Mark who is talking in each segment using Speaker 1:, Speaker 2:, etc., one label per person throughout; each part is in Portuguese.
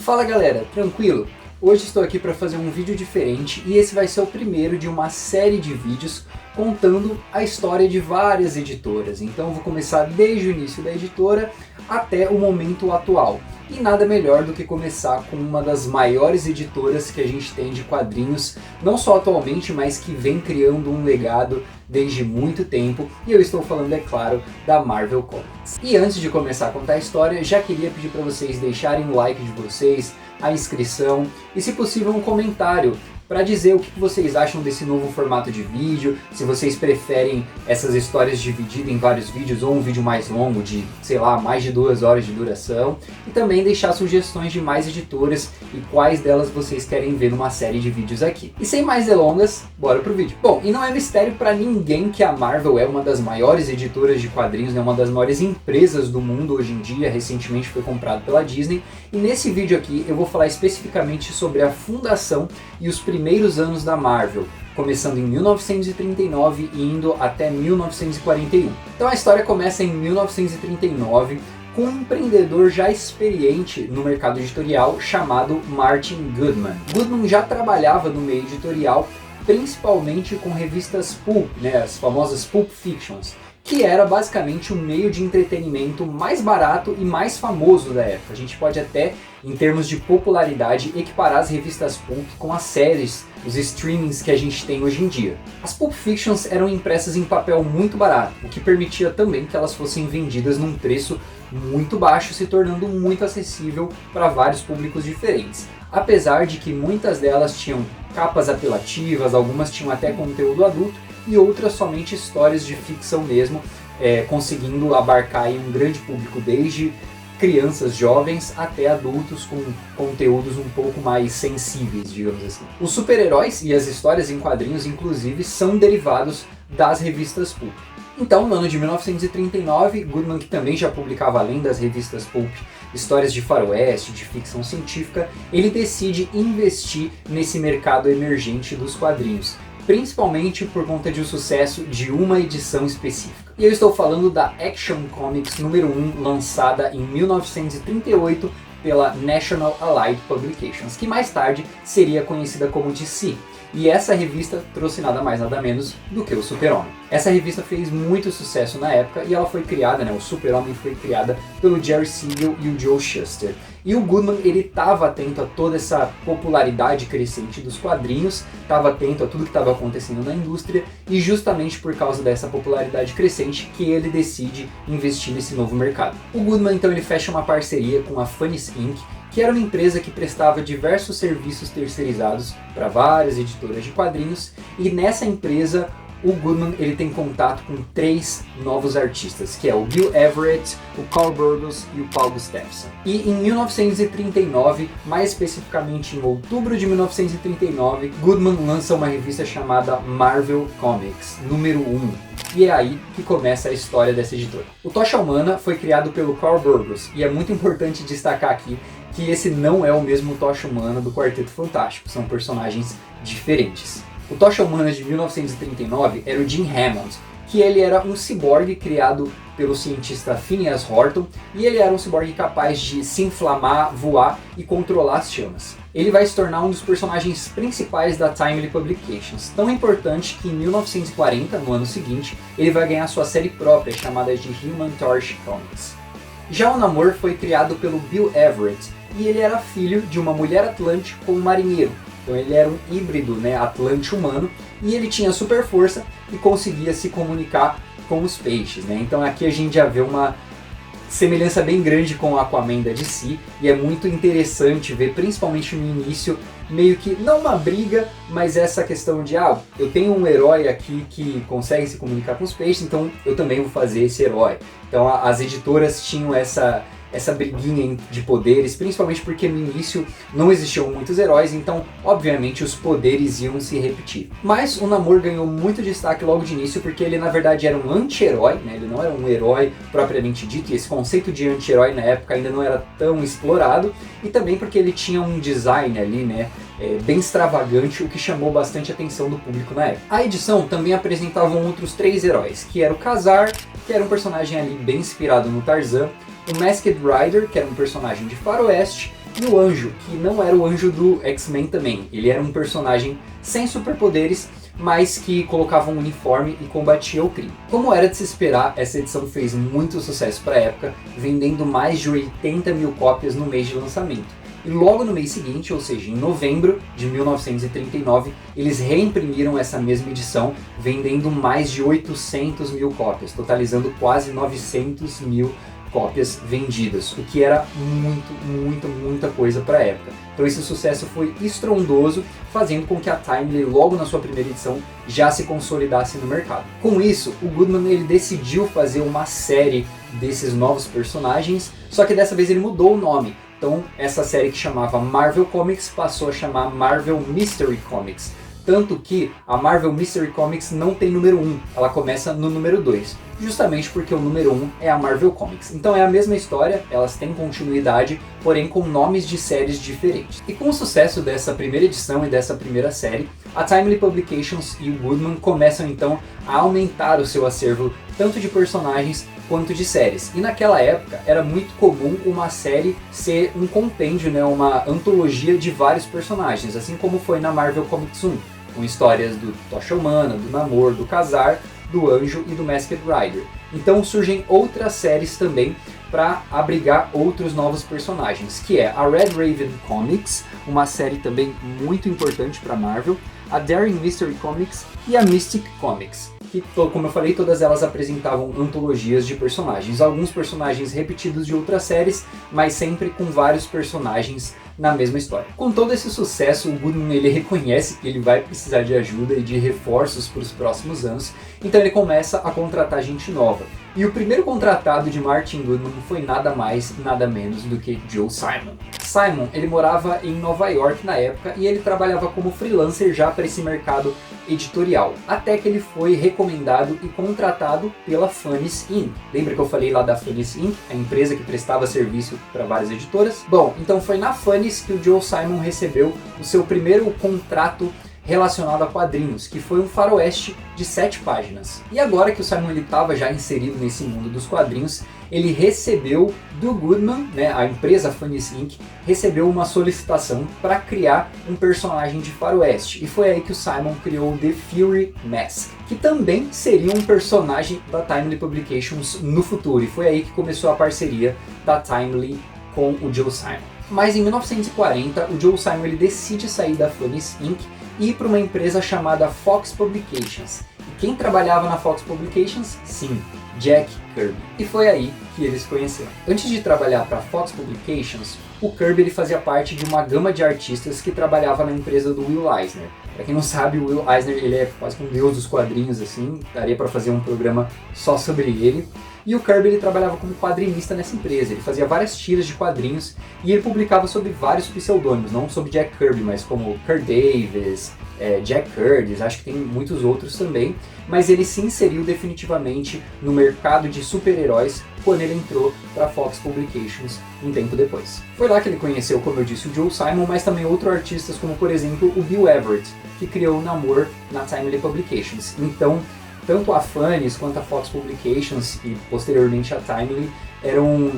Speaker 1: Fala galera, tranquilo? Hoje estou aqui para fazer um vídeo diferente e esse vai ser o primeiro de uma série de vídeos contando a história de várias editoras. Então eu vou começar desde o início da editora até o momento atual. E nada melhor do que começar com uma das maiores editoras que a gente tem de quadrinhos, não só atualmente, mas que vem criando um legado desde muito tempo, e eu estou falando, é claro, da Marvel Comics. E antes de começar a contar a história, já queria pedir para vocês deixarem o like de vocês, a inscrição e, se possível, um comentário para dizer o que vocês acham desse novo formato de vídeo, se vocês preferem essas histórias divididas em vários vídeos ou um vídeo mais longo de, sei lá, mais de 2 horas de duração, e também deixar sugestões de mais editoras e quais delas vocês querem ver numa série de vídeos aqui. E sem mais delongas, bora pro vídeo. Bom, e não é mistério para ninguém que a Marvel é uma das maiores editoras de quadrinhos, né, uma das maiores empresas do mundo hoje em dia, recentemente foi comprado pela Disney, e nesse vídeo aqui eu vou falar especificamente sobre a fundação e os primeiros anos da Marvel, começando em 1939 e indo até 1941. Então a história começa em 1939 com um empreendedor já experiente no mercado editorial chamado Martin Goodman. Goodman já trabalhava no meio editorial, principalmente com revistas pulp, né, as famosas Pulp Fictions, que era basicamente o meio de entretenimento mais barato e mais famoso da época. A gente pode até, em termos de popularidade, equiparar as revistas pulp com as séries, os streamings que a gente tem hoje em dia. As Pulp Fictions eram impressas em papel muito barato, o que permitia também que elas fossem vendidas num preço muito baixo, se tornando muito acessível para vários públicos diferentes. Apesar de que muitas delas tinham capas apelativas, algumas tinham até conteúdo adulto, e outras somente histórias de ficção mesmo, conseguindo abarcar aí um grande público, desde crianças jovens até adultos com conteúdos um pouco mais sensíveis, digamos assim. Os super-heróis e as histórias em quadrinhos, inclusive, são derivados das revistas pulp. Então, no ano de 1939, Goodman, que também já publicava, além das revistas pulp, histórias de faroeste, de ficção científica, ele decide investir nesse mercado emergente dos quadrinhos, principalmente por conta de um sucesso de uma edição específica. E eu estou falando da Action Comics número 1, lançada em 1938 pela National Allied Publications, que mais tarde seria conhecida como DC. E essa revista trouxe nada mais nada menos do que o Super-Homem. Essa revista fez muito sucesso na época e ela foi criada, o Super-Homem foi criada pelo Jerry Siegel e o Joe Shuster. E o Goodman, ele estava atento a toda essa popularidade crescente dos quadrinhos, estava atento a tudo que estava acontecendo na indústria, e justamente por causa dessa popularidade crescente que ele decide investir nesse novo mercado. O Goodman, então, ele fecha uma parceria com a Funnies Inc., que era uma empresa que prestava diversos serviços terceirizados para várias editoras de quadrinhos, e nessa empresa o Goodman, ele tem contato com 3 novos artistas, que é o Bill Everett, o Carl Burgos e o Paul Gustafsson. E em 1939, mais especificamente em outubro de 1939, Goodman lança uma revista chamada Marvel Comics, número 1. E é aí que começa a história dessa editora. O Tocha Humana foi criado pelo Carl Burgos, e é muito importante destacar aqui que esse não é o mesmo Tocha Humana do Quarteto Fantástico, são personagens diferentes. O Tocha Humana de 1939 era o Jim Hammond, que ele era um ciborgue criado pelo cientista Phineas Horton, e ele era um ciborgue capaz de se inflamar, voar e controlar as chamas. Ele vai se tornar um dos personagens principais da Timely Publications, tão importante que em 1940, no ano seguinte, ele vai ganhar sua série própria, chamada de Human Torch Comics. Já o Namor foi criado pelo Bill Everett, e ele era filho de uma mulher atlante com um marinheiro. Então ele era um híbrido, atlante humano, e ele tinha super força e conseguia se comunicar com os peixes, Então aqui a gente já vê uma semelhança bem grande com o Aquaman da DC, e é muito interessante ver, principalmente no início, meio que, não uma briga, mas essa questão de, eu tenho um herói aqui que consegue se comunicar com os peixes, então eu também vou fazer esse herói. Então as editoras tinham essa briguinha de poderes, principalmente porque no início não existiam muitos heróis, então obviamente os poderes iam se repetir. Mas o Namor ganhou muito destaque logo de início porque ele na verdade era um anti-herói, ele não era um herói propriamente dito, e esse conceito de anti-herói na época ainda não era tão explorado, e também porque ele tinha um design ali, bem extravagante, o que chamou bastante a atenção do público na época. A edição também apresentava outros 3 heróis, que era o Ka-Zar, que era um personagem ali bem inspirado no Tarzan, o Masked Rider, que era um personagem de faroeste, E o Anjo, que não era o Anjo do X-Men também, ele era um personagem sem superpoderes, mas que colocava um uniforme e combatia o crime. Como era de se esperar, essa edição fez muito sucesso para a época, vendendo mais de 80 mil cópias no mês de lançamento. E logo no mês seguinte, ou seja, em novembro de 1939, eles reimprimiram essa mesma edição, vendendo mais de 800 mil cópias, totalizando quase 900 mil cópias vendidas, o que era muita coisa para a época. Então esse sucesso foi estrondoso, fazendo com que a Timely, logo na sua primeira edição, já se consolidasse no mercado. Com isso, o Goodman ele decidiu fazer uma série desses novos personagens, só que dessa vez ele mudou o nome. Então essa série que chamava Marvel Comics passou a chamar Marvel Mystery Comics. Tanto que a Marvel Mystery Comics não tem número 1, ela começa no número 2. Justamente porque o número 1 é a Marvel Comics. Então é a mesma história, elas têm continuidade, porém com nomes de séries diferentes. E com o sucesso dessa primeira edição e dessa primeira série, a Timely Publications e o Goodman começam então a aumentar o seu acervo tanto de personagens quanto de séries. E naquela época era muito comum uma série ser um compêndio, né, uma antologia de vários personagens, assim como foi na Marvel Comics 1, com histórias do Tocha Humana, do Namor, do Kazar, do Anjo e do Masked Rider. Então surgem outras séries também para abrigar outros novos personagens, que é a Red Raven Comics, uma série também muito importante para Marvel, a Daring Mystery Comics e a Mystic Comics, que, como eu falei, todas elas apresentavam antologias de personagens, alguns personagens repetidos de outras séries, mas sempre com vários personagens na mesma história. Com todo esse sucesso, o Goodman ele reconhece que ele vai precisar de ajuda e de reforços para os próximos anos, então ele começa a contratar gente nova. E o primeiro contratado de Martin Goodman foi nada mais, nada menos do que Joe Simon. Simon, ele morava em Nova York na época e ele trabalhava como freelancer já para esse mercado editorial, até que ele foi recomendado e contratado pela Funnies Inc. Lembra que eu falei lá da Funnies Inc., a empresa que prestava serviço para várias editoras? Bom, então foi na Funnies que o Joe Simon recebeu o seu primeiro contrato relacionado a quadrinhos, que foi um faroeste de 7 páginas. E agora que o Simon estava já inserido nesse mundo dos quadrinhos, ele recebeu do Goodman, né, a empresa Funnies Inc., recebeu uma solicitação para criar um personagem de faroeste. E foi aí que o Simon criou The Fury Mask, que também seria um personagem da Timely Publications no futuro. E foi aí que começou a parceria da Timely com o Joe Simon. Mas em 1940, o Joe Simon ele decide sair da Funnies Inc. e ir para uma empresa chamada Fox Publications. E quem trabalhava na Fox Publications? Sim, Jack Kirby. E foi aí que eles se conheceram. Antes de trabalhar para a Fox Publications, o Kirby ele fazia parte de uma gama de artistas que trabalhava na empresa do Will Eisner. Para quem não sabe, o Will Eisner ele é quase um deus dos quadrinhos, assim, daria para fazer um programa só sobre ele. E o Kirby ele trabalhava como quadrinista nessa empresa, ele fazia várias tiras de quadrinhos e ele publicava sob vários pseudônimos, não sob Jack Kirby, mas como Kurt Davis, Jack Curtis, acho que tem muitos outros também, mas ele se inseriu definitivamente no mercado de super-heróis quando ele entrou para a Fox Publications um tempo depois. Foi lá que ele conheceu, como eu disse, o Joe Simon, mas também outros artistas como, por exemplo, o Bill Everett, que criou o Namor na Timely Publications. Então, tanto a Funnies quanto a Fox Publications e posteriormente a Timely eram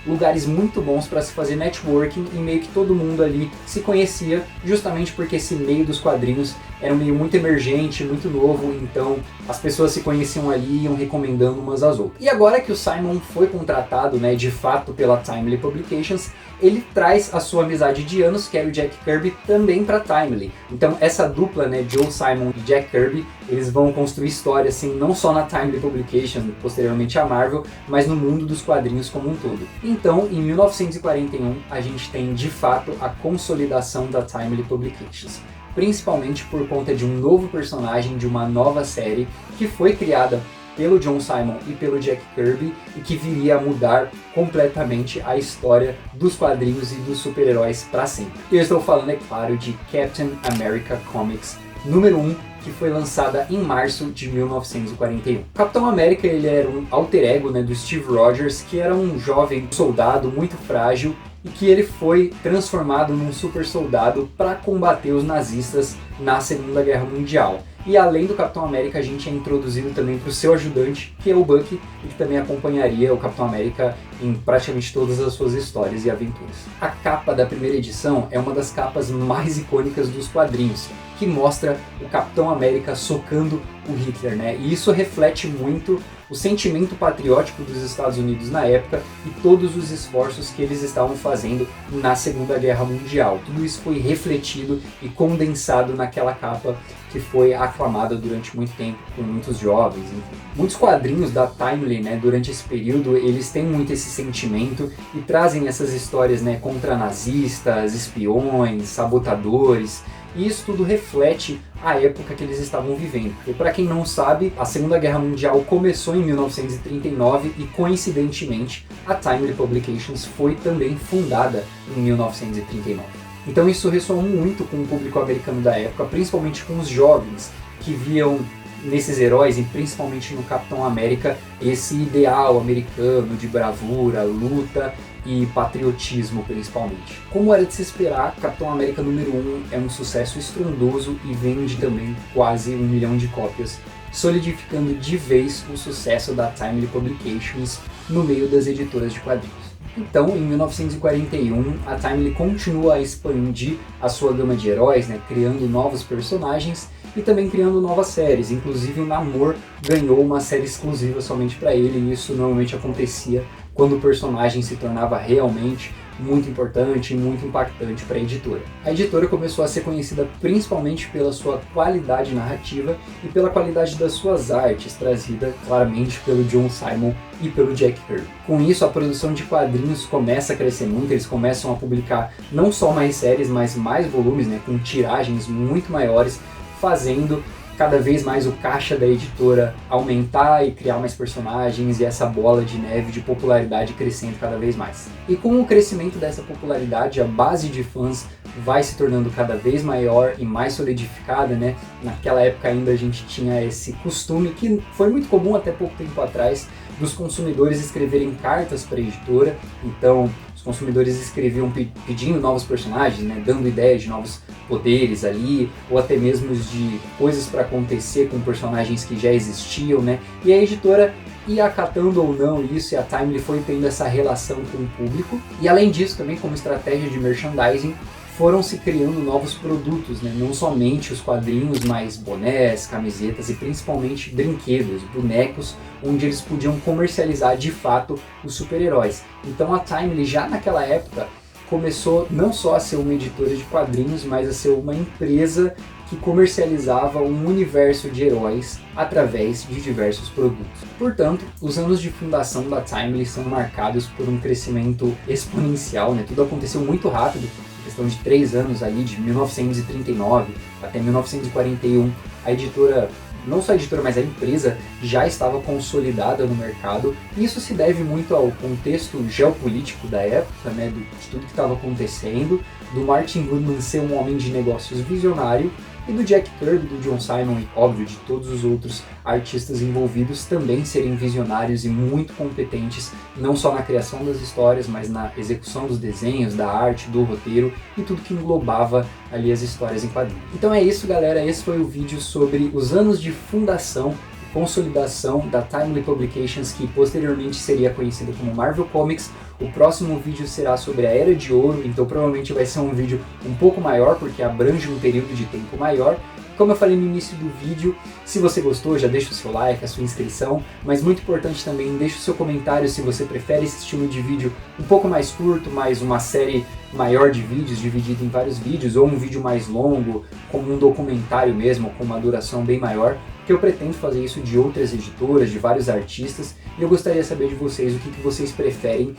Speaker 1: lugares muito bons para se fazer networking e meio que todo mundo ali se conhecia, justamente porque esse meio dos quadrinhos era um meio muito emergente, muito novo, então as pessoas se conheciam ali e iam recomendando umas às outras. E agora que o Simon foi contratado, né, de fato pela Timely Publications, ele traz a sua amizade de anos, que era o Jack Kirby, também para Timely. Então essa dupla, né, Joe Simon e Jack Kirby, eles vão construir história assim, não só na Timely Publications, posteriormente a Marvel, mas no mundo dos quadrinhos como um todo. Então, em 1941, a gente tem de fato a consolidação da Timely Publications, principalmente por conta de um novo personagem, de uma nova série que foi criada pelo John Simon e pelo Jack Kirby e que viria a mudar completamente a história dos quadrinhos e dos super-heróis para sempre. Eu estou falando, é claro, de Captain America Comics número 1, que foi lançada em março de 1941. Capitão América ele era um alter ego, né, do Steve Rogers, que era um jovem soldado muito frágil e que ele foi transformado num super soldado para combater os nazistas na Segunda Guerra Mundial. E além do Capitão América, a gente é introduzido também para o seu ajudante, que é o Bucky, e que também acompanharia o Capitão América em praticamente todas as suas histórias e aventuras. A capa da primeira edição é uma das capas mais icônicas dos quadrinhos, que mostra o Capitão América socando o Hitler, né? E isso reflete muito o sentimento patriótico dos Estados Unidos na época e todos os esforços que eles estavam fazendo na Segunda Guerra Mundial. Tudo isso foi refletido e condensado naquela capa que foi aclamada durante muito tempo por muitos jovens. Enfim. Muitos quadrinhos da Timely, né, durante esse período, eles têm muito esse sentimento e trazem essas histórias, né, contra nazistas, espiões, sabotadores. E isso tudo reflete a época que eles estavam vivendo. E para quem não sabe, a Segunda Guerra Mundial começou em 1939 e, coincidentemente, a Timely Publications foi também fundada em 1939. Então isso ressoou muito com o público americano da época, principalmente com os jovens que viam nesses heróis, e principalmente no Capitão América, esse ideal americano de bravura, luta e patriotismo principalmente. Como era de se esperar, Capitão América número 1 é um sucesso estrondoso e vende também quase 1 milhão de cópias, solidificando de vez o sucesso da Timely Publications no meio das editoras de quadrinhos. Então, em 1941, a Timely continua a expandir a sua gama de heróis, né, criando novos personagens e também criando novas séries. Inclusive o Namor ganhou uma série exclusiva somente para ele, e isso normalmente acontecia quando o personagem se tornava realmente muito importante e muito impactante para a editora. A editora começou a ser conhecida principalmente pela sua qualidade narrativa e pela qualidade das suas artes, trazida claramente pelo John Simon e pelo Jack Kirby. Com isso, a produção de quadrinhos começa a crescer muito, eles começam a publicar não só mais séries, mas mais volumes, né, com tiragens muito maiores, fazendo cada vez mais o caixa da editora aumentar e criar mais personagens, e essa bola de neve de popularidade crescendo cada vez mais. E com o crescimento dessa popularidade, a base de fãs vai se tornando cada vez maior e mais solidificada, né? Naquela época ainda a gente tinha esse costume, que foi muito comum até pouco tempo atrás, dos consumidores escreverem cartas para a editora. Então os consumidores escreviam pedindo novos personagens, né, dando ideias de novos poderes ali, ou até mesmo de coisas para acontecer com personagens que já existiam, né? E a editora ia acatando ou não isso, e a Timely foi tendo essa relação com o público. E além disso, também como estratégia de merchandising, foram se criando novos produtos, né? Não somente os quadrinhos, mas bonés, camisetas e principalmente brinquedos, bonecos, onde eles podiam comercializar de fato os super-heróis. Então a Timely já naquela época começou não só a ser uma editora de quadrinhos, mas a ser uma empresa que comercializava um universo de heróis através de diversos produtos. Portanto, os anos de fundação da Timely são marcados por um crescimento exponencial, né? Tudo aconteceu muito rápido, questão de 3 anos ali, de 1939 até 1941, a editora, não só a editora, mas a empresa já estava consolidada no mercado. Isso se deve muito ao contexto geopolítico da época, né, de tudo que estava acontecendo, do Martin Goodman ser um homem de negócios visionário, e do Jack Kirby, do John Simon e, óbvio, de todos os outros artistas envolvidos também serem visionários e muito competentes, não só na criação das histórias, mas na execução dos desenhos, da arte, do roteiro e tudo que englobava ali as histórias em quadrinhos. Então é isso, galera, esse foi o vídeo sobre os anos de fundação e consolidação da Timely Publications, que posteriormente seria conhecida como Marvel Comics. O próximo vídeo será sobre a Era de Ouro, então provavelmente vai ser um vídeo um pouco maior, porque abrange um período de tempo maior. Como eu falei no início do vídeo, se você gostou, já deixa o seu like, a sua inscrição, mas muito importante também, deixa o seu comentário se você prefere esse estilo de vídeo um pouco mais curto, mais uma série maior de vídeos, dividido em vários vídeos, ou um vídeo mais longo, como um documentário mesmo, com uma duração bem maior, que eu pretendo fazer isso de outras editoras, de vários artistas, e eu gostaria de saber de vocês o que vocês preferem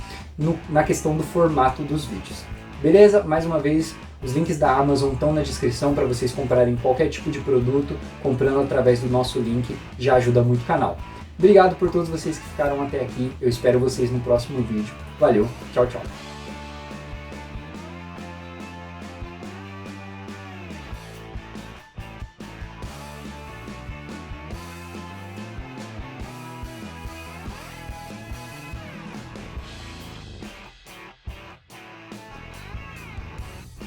Speaker 1: na questão do formato dos vídeos. Beleza? Mais uma vez, os links da Amazon estão na descrição para vocês comprarem qualquer tipo de produto, comprando através do nosso link, já ajuda muito o canal. Obrigado por todos vocês que ficaram até aqui, eu espero vocês no próximo vídeo. Valeu, tchau, tchau!